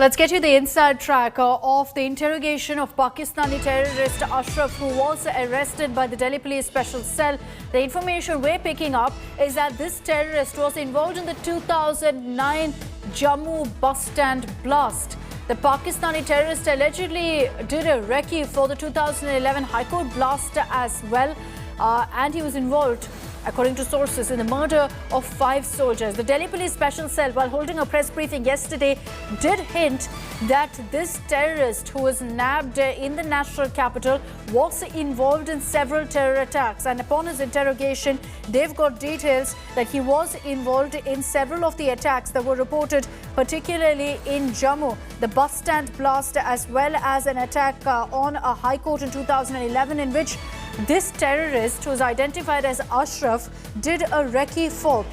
Let's get you the inside track of the interrogation of Pakistani terrorist Ashraf, who was arrested by the Delhi Police Special Cell. The information we're picking up is that this terrorist was involved in the 2009 Jammu bus stand blast. The Pakistani terrorist allegedly did a recce for the 2011 High Court blast as well, and he was involved, according to sources, in the murder of 5 soldiers. The Delhi Police Special Cell, while holding a press briefing yesterday, did hint that this terrorist, who was nabbed in the national capital, was involved in several terror attacks. And upon his interrogation, they've got details that he was involved in several of the attacks that were reported, particularly in Jammu, the bus stand blast, as well as an attack on a high court in 2011, in which this terrorist, who was identified as Ashraf, did a recce for.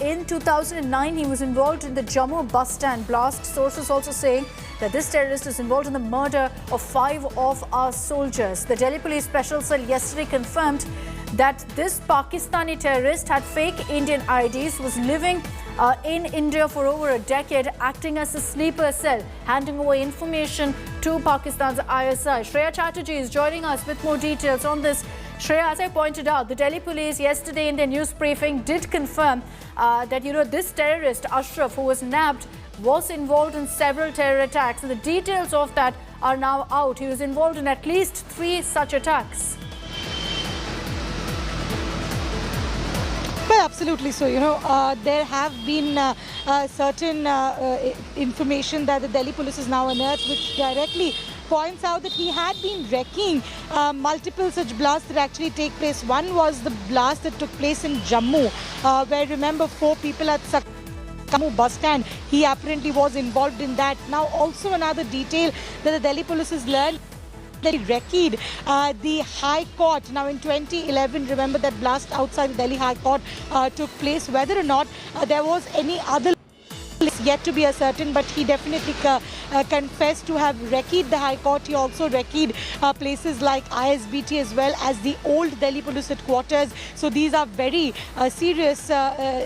In 2009, he was involved in the Jammu bus stand blast. Sources also saying that this terrorist is involved in the murder of 5 of our soldiers. The Delhi Police Special Cell yesterday confirmed that this Pakistani terrorist had fake Indian IDs, was living in India for over a decade, acting as a sleeper cell, handing over information to Pakistan's ISI. Shreya Chatterjee is joining us with more details on this. Shreya, as I pointed out, the Delhi police yesterday in their news briefing did confirm that, this terrorist, Ashraf, who was nabbed, was involved in several terror attacks. And the details of that are now out. He was involved in at least 3 such attacks. Well, absolutely. So, there have been certain information that the Delhi police has now unearthed, which directly points out that he had been wrecking multiple such blasts that actually take place. One was the blast that took place in Jammu, where, remember, 4 people at Jammu bus stand. He apparently was involved in that. Now, also another detail that the Delhi police has learned, that he recce'd the High Court. Now in 2011, remember that blast outside the Delhi High Court took place. Whether or not there was any other is yet to be ascertained, but he definitely confessed to have recce'd the High Court. He also recce'd places like ISBT as well as the old Delhi Police Headquarters. So these are very serious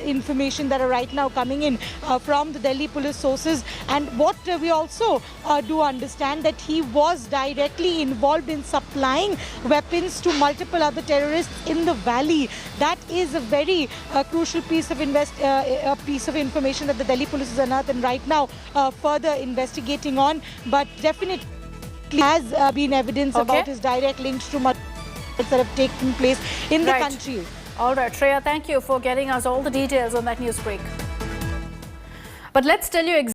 information that are right now coming in from the Delhi Police sources. And what we also do understand, that he was directly involved in supplying weapons to multiple other terrorists in the valley. That is a very crucial piece of information that the Delhi Police is unearthed, and right now further investigating on, but definitely has been evidence about his direct links to multiple that have taken place in the country. All right, Shreya, thank you for getting us all the details on that news break. But let's tell you exactly